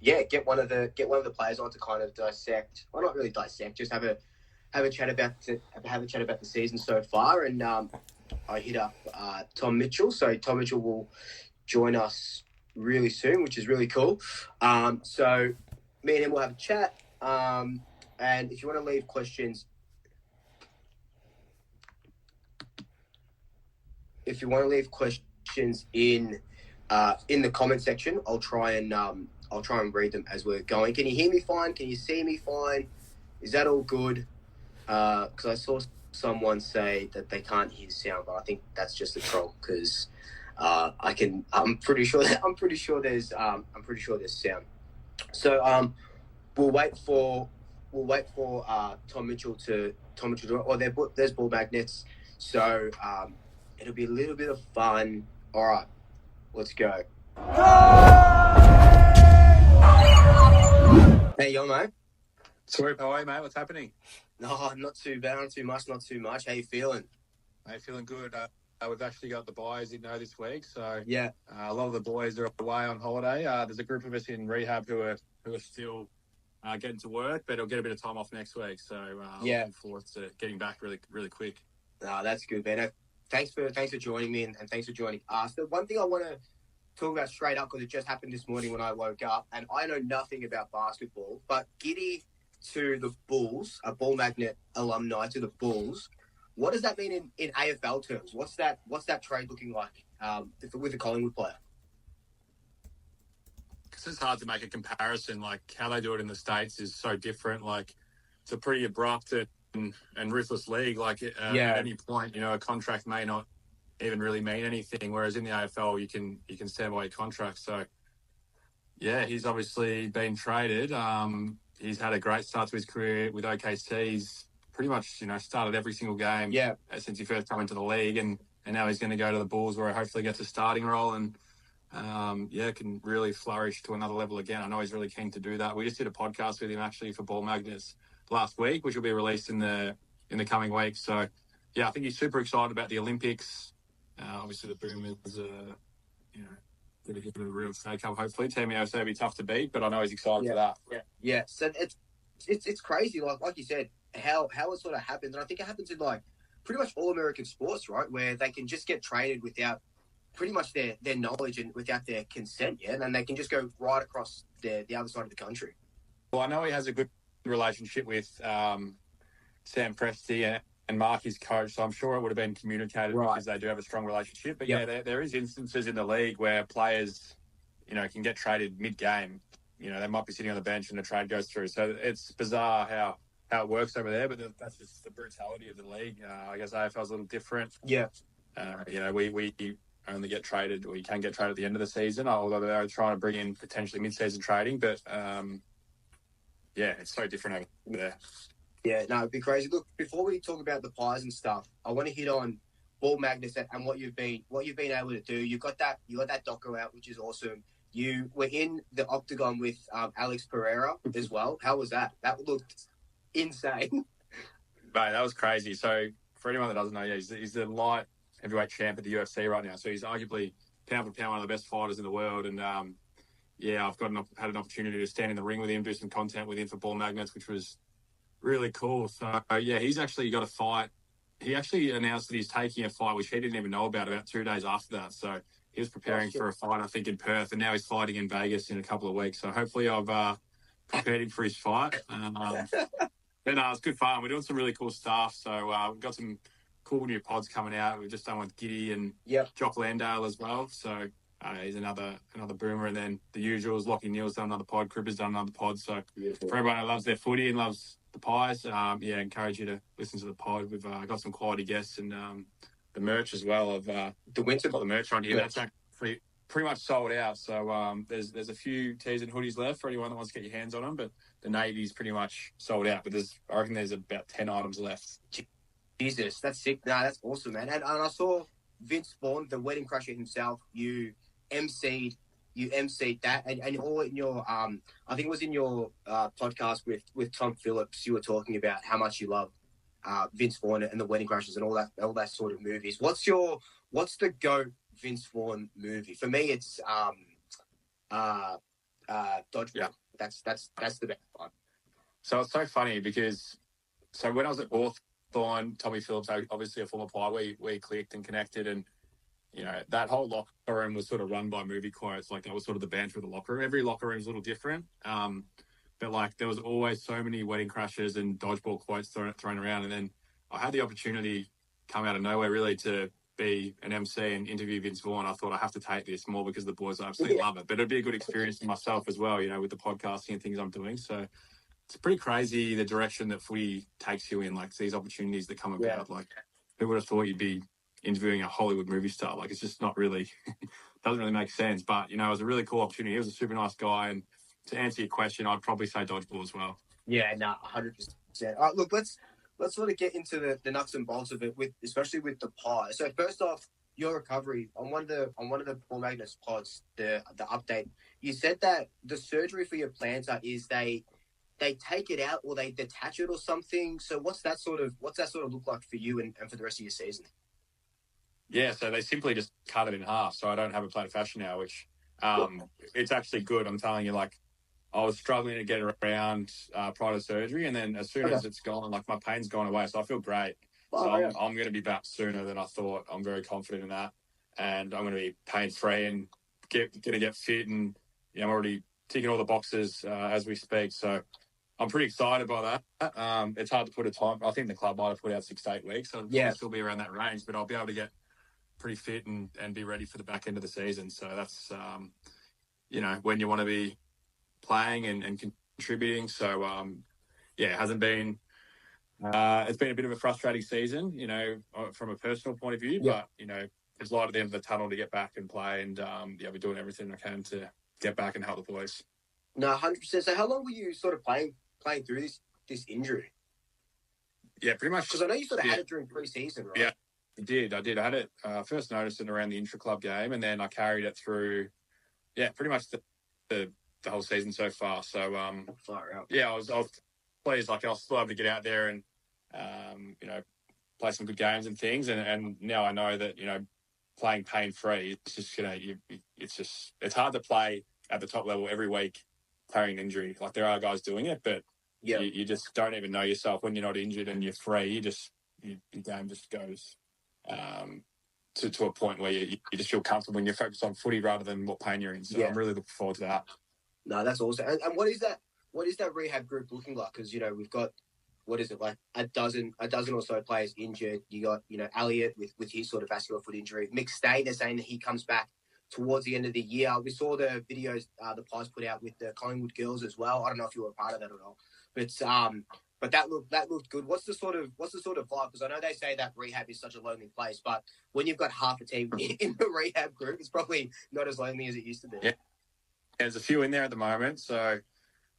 get one of the players on to kind of dissect, well, not really dissect, just have a chat about the season so far. And I hit up Tom Mitchell, so Tom Mitchell will join us really soon, which is really cool. So me and him will have a chat. And if you want to leave questions, in the comment section, I'll try and read them as we're going. Can you hear me fine? Can you see me fine? Is that all good? Because I saw someone say that they can't hear sound, but I think that's just a troll because I'm pretty sure there's sound. So we'll wait for Tom Mitchell to or there's ball magnets. So it'll be a little bit of fun. All right, let's go. Hey, yo, mate. Swoop, how are you, mate? What's happening? No, not too bad, not too much. How you feeling? Mate, feeling good. We've actually got the buys in this week, so yeah, a lot of the boys are away on holiday. There's a group of us in rehab who are still getting to work, but it'll get a bit of time off next week. So looking forward to getting back really, really quick. That's good, man. Thanks for joining me and thanks for joining us. The one thing I want to talk about straight up, because it just happened this morning when I woke up, and I know nothing about basketball, but Giddy to the Bulls, a ball magnet alumni to the Bulls. What does that mean in AFL terms? What's that trade looking like with a Collingwood player? Because it's hard to make a comparison. Like how they do it in the States is so different. Like it's a pretty abrupt and ruthless league. Like at any point, a contract may not even really mean anything. Whereas in the AFL, you can stand by your contract. So yeah, he's obviously been traded. He's had a great start to his career with OKC. He's pretty much, started every single game since he first come into the league. And now he's going to go to the Bulls where he hopefully gets a starting role and, can really flourish to another level again. I know he's really keen to do that. We just did a podcast with him actually for Ball Magnets last week, which will be released in the coming weeks. So, yeah, I think he's super excited about the Olympics. Obviously, the Boomers, going to give it a real snake up. Hopefully, Team USA will be tough to beat, but I know he's excited for that. Yeah. So it's crazy, like you said, how it sort of happens, and I think it happens in like pretty much all American sports, right? Where they can just get traded without pretty much their knowledge and without their consent, and then they can just go right across the other side of the country. Well, I know he has a good relationship with Sam Presti and Mark, his coach, so I'm sure it would have been communicated because they do have a strong relationship. But there is instances in the league where players, can get traded mid-game. They might be sitting on the bench and the trade goes through. So it's bizarre how it works over there, but that's just the brutality of the league. I guess AFL's a little different. Yeah. We only get traded, or you can get traded at the end of the season, although they're trying to bring in potentially mid-season trading. But, it's so different over there. Yeah, no, it'd be crazy. Look, before we talk about the pies and stuff, I want to hit on ball magnets and what you've been able to do. You got that doco out, which is awesome. You were in the octagon with Alex Pereira as well. How was that? That looked insane. Mate, that was crazy. So for anyone that doesn't know, he's the light heavyweight champ at the UFC right now. So he's arguably pound for pound one of the best fighters in the world. And I've had an opportunity to stand in the ring with him, do some content with him for Ball Magnets, which was really cool. So, he's actually got a fight. He actually announced that he's taking a fight, which he didn't even know about 2 days after that. So he was preparing for a fight, I think, in Perth, and now he's fighting in Vegas in a couple of weeks. So hopefully I've prepared him for his fight. It's good fun. We're doing some really cool stuff. So we've got some cool new pods coming out. We've just done with Giddy and Jock Landale as well. So he's another boomer. And then the usuals, Lockie Neal's done another pod. Cripper's done another pod. So for everyone who loves their footy and loves the pies, encourage you to listen to the pod. We've got some quality guests and the merch as well of the winter. Got the merch on here. That's actually pretty much sold out. So there's a few tees and hoodies left for anyone that wants to get your hands on them. But the navy's pretty much sold out. But I reckon there's about 10 items left. Jesus, that's sick. No, that's awesome, man. And I saw Vince Vaughn, the wedding crusher himself. You emceed that, and all in your I think it was in your podcast with Tom Phillips. You were talking about how much you love Vince Vaughn and the Wedding Crashers and all that sort of movies. What's the GOAT Vince Vaughn movie? For me, it's dodgeball. Yeah. That's the best one. So it's so funny because when I was at Hawthorn, Tommy Phillips, obviously a former player, we clicked and connected, and that whole locker room was sort of run by movie quotes. Like that was sort of the banter of the locker room. Every locker room is a little different. But like there was always so many wedding crashes and dodgeball quotes thrown around. And then I had the opportunity come out of nowhere really to be an MC and interview Vince Vaughn. I thought I have to take this more because the boys absolutely love it. But it'd be a good experience for myself as well, with the podcasting and things I'm doing. So it's pretty crazy the direction that footy takes you in, like these opportunities that come about. Like who would have thought you'd be interviewing a Hollywood movie star? Like it's just not really, doesn't really make sense. But, it was a really cool opportunity. He was a super nice guy. And to answer your question, I'd probably say dodgeball as well. Yeah, no, 100%. All right, look, let's sort of get into the nuts and bolts of it, especially with the pie. So first off, your recovery on one of the Paul Magnus pods, the update, you said that the surgery for your plantar is they take it out or they detach it or something. So what's that sort of look like for you and for the rest of your season? Yeah, so they simply just cut it in half. So I don't have a plantar fascia now, which it's actually good. I'm telling you, like I was struggling to get around prior to surgery, and then as soon as it's gone, like my pain's gone away, so I feel great. So I'm going to be back sooner than I thought. I'm very confident in that, and I'm going to be pain free and going to get fit, and I'm already ticking all the boxes as we speak. So I'm pretty excited by that. It's hard to put a time. I think the club might have put out 6 to 8 weeks, so it'll still be around that range. But I'll be able to get pretty fit and be ready for the back end of the season. So that's when you want to be playing and contributing. So it hasn't been. It's been a bit of a frustrating season, from a personal point of view. But there's light at the end of the tunnel to get back and play, and we're doing everything I can to get back and help the boys. No, 100%. So how long were you sort of playing through this injury? Yeah, pretty much. Because I know you sort of had it during pre-season, right? Yeah, I did. I had it first noticed it around the intra-club game, and then I carried it through, pretty much the whole season so far. So, far out. Yeah, I was pleased. Like I was still able to get out there and, play some good games and things. And now I know that, playing pain-free, it's just, it's hard to play at the top level every week carrying an injury. Like there are guys doing it, but you just don't even know yourself when you're not injured and you're free. Your game just goes to a point where you just feel comfortable and you're focused on footy rather than what pain you're in. So I'm really looking forward to that. No, that's awesome. And what is that rehab group looking like? Because we've got, what is it, like a dozen or so players injured. You got Elliot with his sort of vascular foot injury. McStay, they're saying that he comes back towards the end of the year. We saw the videos the Pies put out with the Collingwood girls as well. I don't know if you were a part of that at all, but that looked good. What's the sort of vibe? Because I know they say that rehab is such a lonely place, but when you've got half a team in the rehab group, it's probably not as lonely as it used to be. Yeah. There's a few in there at the moment, so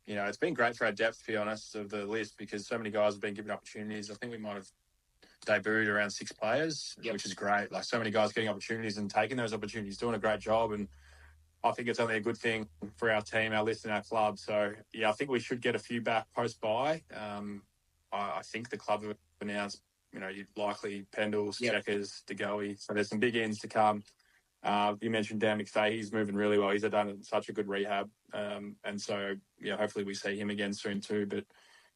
it's been great for our depth, to be honest, of the list because so many guys have been given opportunities. I think we might have debuted around 6 players, which is great. Like so many guys getting opportunities and taking those opportunities, doing a great job, and I think it's only a good thing for our team, our list, and our club. So I think we should get a few back post-bye. I think the club have announced, likely Pendles, Checkers, DeGoey. So there's some big ends to come. You mentioned Dan McStay. He's moving really well. He's done such a good rehab. And so, hopefully we see him again soon too. But,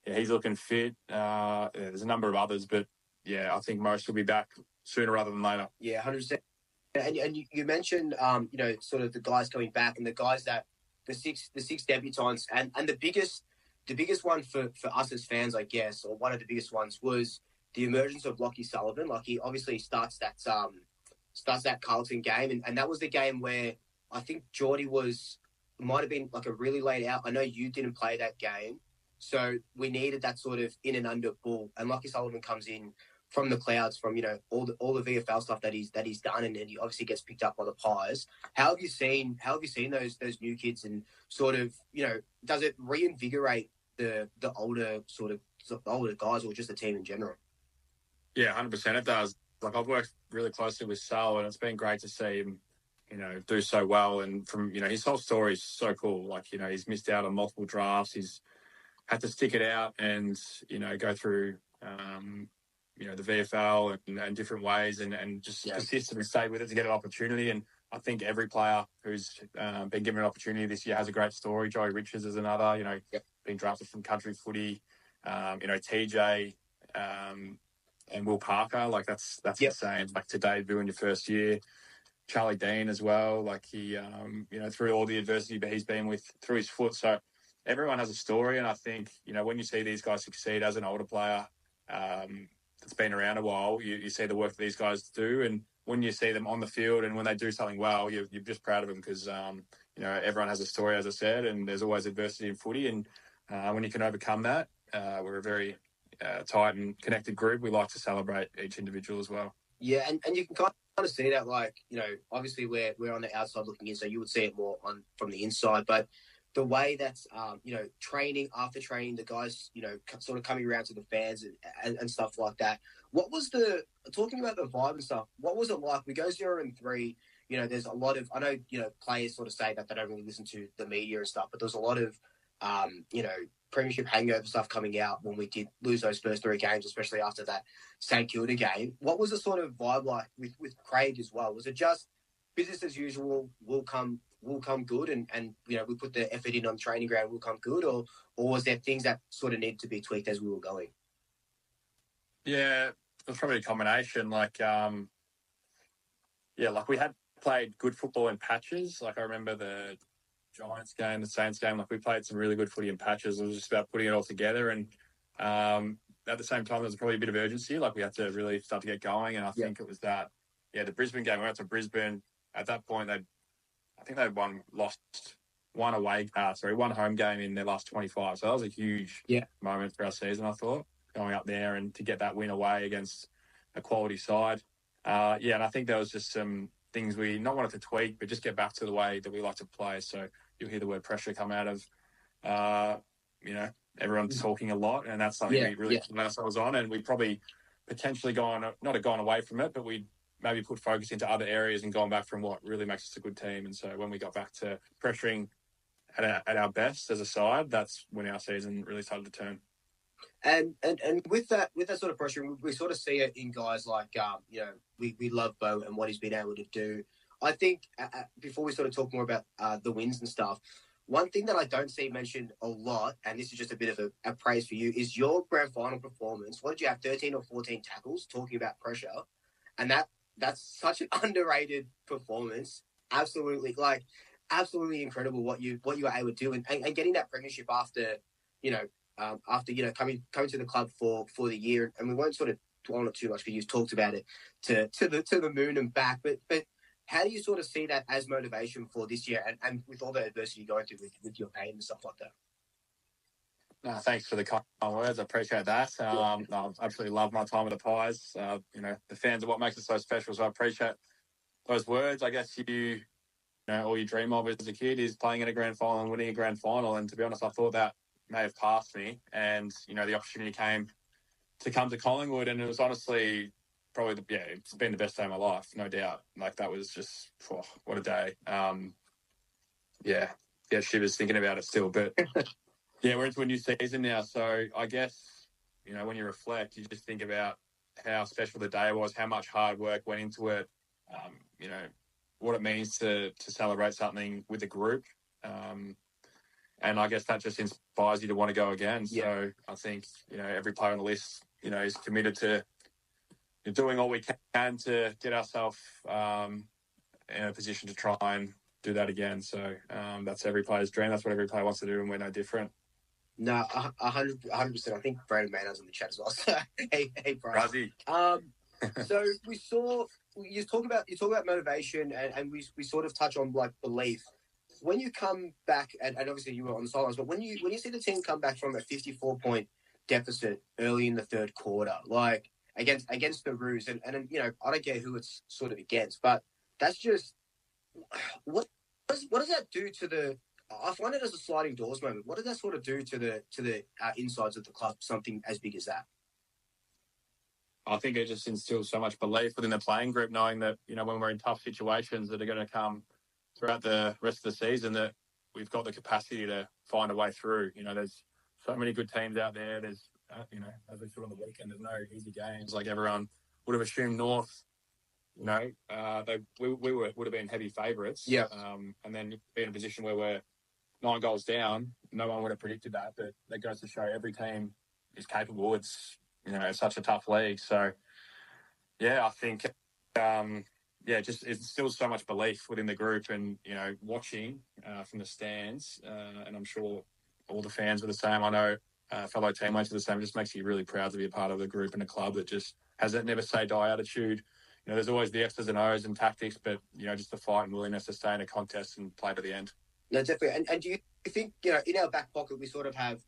he's looking fit. There's a number of others. But, I think most will be back sooner rather than later. Yeah, 100%. And you mentioned, sort of the guys coming back and the guys that the six debutants and the biggest one for us as fans, I guess, or one of the biggest ones was the emergence of Lockie Sullivan. Like he obviously starts that Carlton game. And that was the game where I think Geordie might have been like a really late out. I know you didn't play that game. So we needed that sort of in and under ball. And Lockie Sullivan comes in from the clouds, from, all the VFL stuff that he's done. And then he obviously gets picked up by the Pies. How have you seen those new kids and sort of, does it reinvigorate the older guys or just the team in general? Yeah, 100% it does. Like I've worked really closely with Sal, and it's been great to see him, do so well. And from, his whole story is so cool. Like, he's missed out on multiple drafts. He's had to stick it out and, go through, the VFL and different ways and just persist and stay with it to get an opportunity. And I think every player who's been given an opportunity this year has a great story. Joey Richards is another, Yep. being drafted from country footy. TJ and Will Parker, like that's Yep. insane. Like to debut in your first year. Charlie Dean as well, like he, through all the adversity but he's been with through his foot. So everyone has a story, and I think when you see these guys succeed as an older player that's been around a while, you see the work that these guys do, and when you see them on the field and when they do something well, you're just proud of them because everyone has a story, as I said, and there's always adversity in footy, and when you can overcome that, we're a very tight and connected group. We like to celebrate each individual as well. Yeah, and you can kind of see that, like, obviously we're on the outside looking in, so you would see it more from the inside. But the way that's, training after training, the guys, sort of coming around to the fans and stuff like that. What was talking about the vibe and stuff, what was it like? We go 0-3, there's a lot of, I know, players sort of say that they don't really listen to the media and stuff, but there's a lot of, Premiership hangover stuff coming out when we did lose those first 3 games, especially after that St Kilda game. What was the sort of vibe like with Craig as well? Was it just business as usual, will come good, and we put the effort in on training ground, will come good, or was there things that sort of needed to be tweaked as we were going? Yeah, it was probably a combination. Like we had played good football in patches. Like I remember the Giants game, the Saints game, like we played some really good footy in patches. It was just about putting it all together. And at the same time, there was probably a bit of urgency. Like we had to really start to get going. And I think it was that, the Brisbane game, we went to Brisbane. At that point, I think they'd lost one home game in their last 25. So that was a huge moment for our season, I thought, going up there and to get that win away against a quality side. And I think there was just some things we not wanted to tweak, but just get back to the way that we like to play. So you'll hear the word pressure come out of, everyone's talking a lot, and that's something we really put ourselves on. And we probably potentially not have gone away from it, but we maybe put focus into other areas and gone back from what really makes us a good team. And so when we got back to pressuring at our best as a side, that's when our season really started to turn. And with that sort of pressure, we sort of see it in guys like, we love Bo and what he's been able to do. I think before we sort of talk more about the wins and stuff, one thing that I don't see mentioned a lot, and this is just a bit of a praise for you, is your grand final performance. What did you have, 13 or 14 tackles, talking about pressure? And that's such an underrated performance. Absolutely incredible what you were able to do, and getting that premiership after, coming to the club for the year. And we won't sort of dwell on it too much because you've talked about it to the moon and back. But how do you sort of see that as motivation for this year and with all the adversity going through with your pain and stuff like that? No, thanks for the kind words. I appreciate that. I absolutely love my time at the Pies. The fans are what makes it so special. So I appreciate those words. I guess all you dream of as a kid is playing in a grand final and winning a grand final. And to be honest, I thought that may have passed me. And, the opportunity came to Collingwood, and it was honestly probably it's been the best day of my life, no doubt. Like that was just, what a day. Shivers thinking about it still. But we're into a new season now. So I guess, when you reflect, you just think about how special the day was, how much hard work went into it, what it means to celebrate something with a group. And I guess that just inspires you to want to go again. Yeah. So I think, every player on the list, is committed to doing all we can to get ourselves in a position to try and do that again. So that's every player's dream. That's what every player wants to do, and we're no different. No, 100%. I think Brandon Maynard's in the chat as well. So, hey, Brian. So we saw you talk about motivation, and we sort of touch on like belief. When you come back, and obviously you were on the sidelines, but when you see the team come back from a 54-point deficit early in the third quarter, like against the Roos, and I don't care who it's sort of against, but that's just what does that do to the? I find it as a sliding doors moment. What does that sort of do to the insides of the club? Something as big as that. I think it just instills so much belief within the playing group, knowing that when we're in tough situations that are going to come throughout the rest of the season, that we've got the capacity to find a way through. There's so many good teams out there. There's, as we saw on the weekend, there's no easy games. Like everyone would have assumed North we would have been heavy favourites. Yeah. And then be in a position where we're 9 goals down. No one would have predicted that, but that goes to show every team is capable. It's such a tough league. So yeah, I think just it's still so much belief within the group, and watching from the stands, and I'm sure all the fans are the same. I know fellow teammates are the same. It just makes you really proud to be a part of the group and a club that just has that never say die attitude. There's always the X's and O's and tactics, but just the fight and willingness to stay in a contest and play to the end. No, definitely. And do you think in our back pocket we sort of have?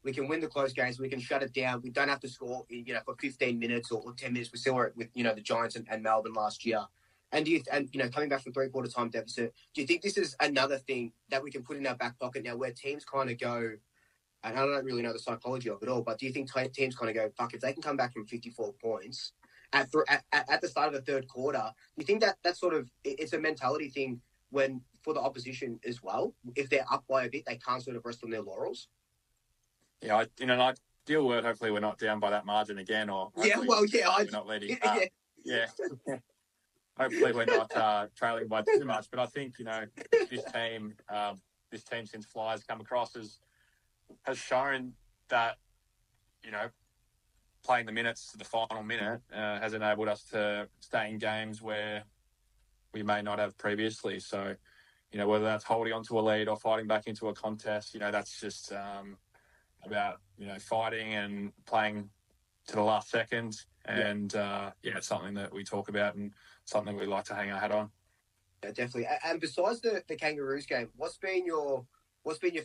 We can win the close games. We can shut it down. We don't have to score, for 15 minutes or 10 minutes. We saw it with, the Giants and Melbourne last year. And coming back from 3/4 time deficit, do you think this is another thing that we can put in our back pocket now, where teams kind of go? And I don't really know the psychology of it all, but do you think teams kind of go, fuck, if they can come back from 54 points at the start of the third quarter? Do you think that's sort of it's a mentality thing when for the opposition as well? If they're up by a bit, they can't sort of rest on their laurels. Yeah, in an ideal world, hopefully we're not down by that margin again, or we're not leading. Hopefully we're not trailing by too much. But I think this team since Fly's come across has shown that playing the minutes to the final minute has enabled us to stay in games where we may not have previously. So whether that's holding on to a lead or fighting back into a contest, that's just about fighting and playing to the last second, and it's something that we talk about and something we like to hang our hat on. Yeah, definitely. And besides the Kangaroos game, what's been your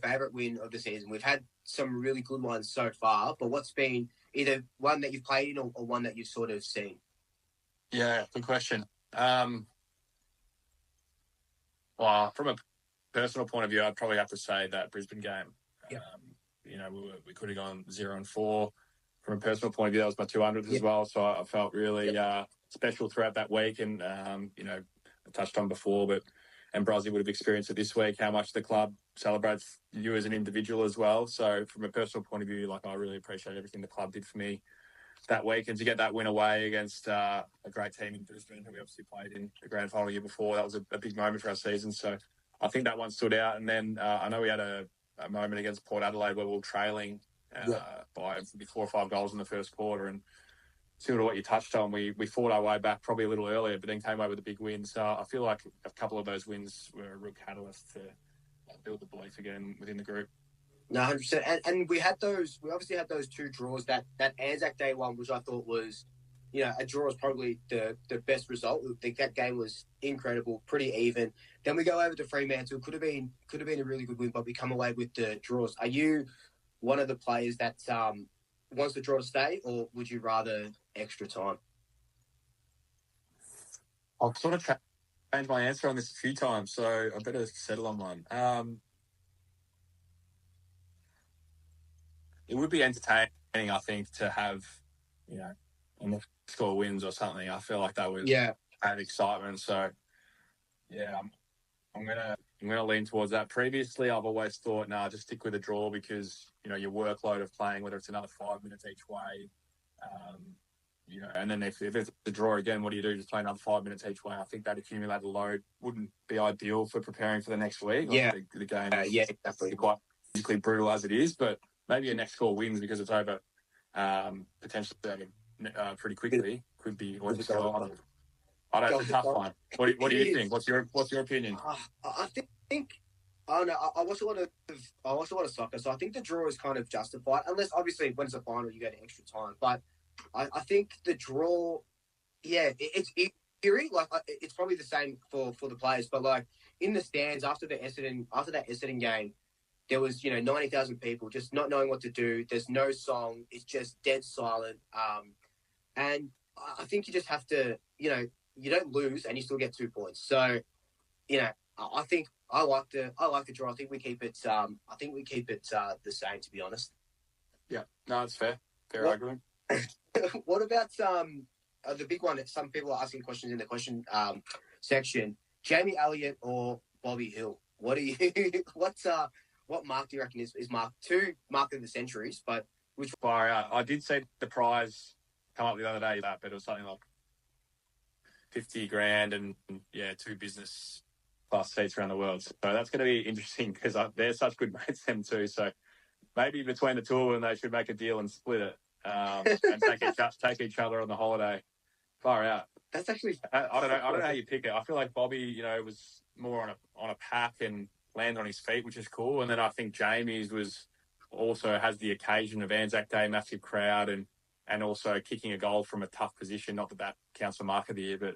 favourite win of the season? We've had some really good ones so far, but what's been either one that you've played in or one that you've sort of seen? Yeah, good question. Well, from a personal point of view, I'd probably have to say that Brisbane game. Yeah. We could have gone 0-4. From a personal point of view, that was my 200th as well. So I felt really special throughout that week. And, I touched on before, and Brazzy would have experienced it this week, how much the club celebrates you as an individual as well. So from a personal point of view, I really appreciate everything the club did for me that week. And to get that win away against a great team in Brisbane, who we obviously played in the grand final year before, that was a big moment for our season. So I think that one stood out. And then I know we had a moment against Port Adelaide where we were trailing by 4 or 5 goals in the first quarter, and similar to what you touched on, we fought our way back probably a little earlier, but then came away with a big win. So I feel like a couple of those wins were a real catalyst to build the belief again within the group. No, 100%. And we obviously had those 2 draws. That Anzac Day one, which I thought was, a draw was probably the best result. I think that game was incredible, pretty even. Then we go over to Fremantle. Could have been a really good win, but we come away with the draws. Are you one of the players that wants the draw to stay, or would you rather extra time? I've sort of changed my answer on this a few times, so I better settle on one. It would be entertaining, I think, to have, score wins or something. I feel like that would add excitement. So, I'm gonna lean towards that. Previously, I've always thought, just stick with a draw because your workload of playing, whether it's another 5 minutes each way, and then if it's a draw again, what do you do? Just play another 5 minutes each way. I think that accumulated load wouldn't be ideal for preparing for the next week. Yeah, the game is definitely quite physically brutal as it is, but maybe a next score wins because it's over potentially pretty quickly. Could be. I don't know. It's a tough one. What do you think? What's your opinion? I think I don't know. I watch a lot of soccer, so I think the draw is kind of justified, unless obviously when it's a final you go to extra time. But I think the draw, it's eerie. It's probably the same for the players, but in the stands after that Essendon game, there was 90,000 people just not knowing what to do. There's no song. It's just dead silent. And I think you just have to, you don't lose and you still get 2 points. So, I think I like the draw. I think we keep it. The same, to be honest. Yeah, no, it's fair. Fair argument. What about the big one that some people are asking questions in the question section? Jamie Elliott or Bobby Hill? What do you? What mark do you reckon is mark 2 mark of the centuries? But which far out? I did see the prize come up the other day, but it was something like 50 grand and yeah, 2 business class seats around the world. So that's going to be interesting because they're such good mates, them two. So maybe between the two of them, they should make a deal and split it and take each other on the holiday. Far out. That's actually. I don't know. I don't know how you pick it. I feel like Bobby, was more on a pack and landed on his feet, which is cool. And then I think Jamie's has the occasion of Anzac Day, massive crowd, and also kicking a goal from a tough position. Not that counts for mark of the year, but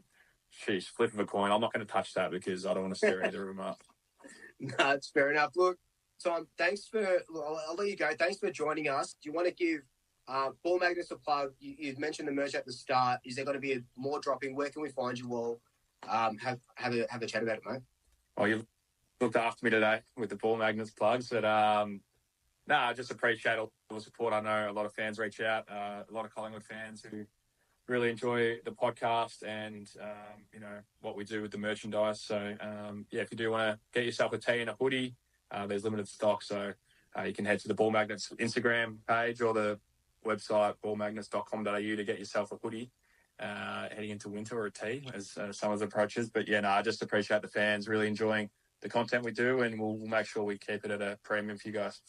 she's flip of a coin. I'm not going to touch that because I don't want to stir either of them up. No, it's fair enough. Look, Tom, I'll let you go. Thanks for joining us. Do you want to give Ball Magnets a plug? You mentioned the merch at the start. Is there going to be more dropping? Where can we find you all? Have a chat about it, mate. Oh, you looked after me today with the Ball Magnets plugs. But I just appreciate all the support. I know a lot of fans reach out, a lot of Collingwood fans who really enjoy the podcast and what we do with the merchandise. So if you do want to get yourself a tee and a hoodie, there's limited stock. So you can head to the Ball Magnets Instagram page or the website ballmagnets.com.au to get yourself a hoodie heading into winter, or a tee as summer's approaches. But I just appreciate the fans really enjoying the content we do, and we'll make sure we keep it at a premium for you guys.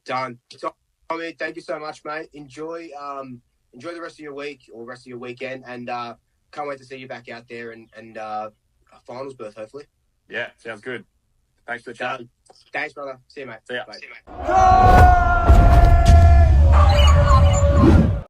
Done. Tommy, thank you so much, mate. Enjoy the rest of your week or rest of your weekend, and can't wait to see you back out there and a finals berth, hopefully. Yeah, sounds good. Thanks for the chat. Thanks, brother. See you, mate. See ya. Bye.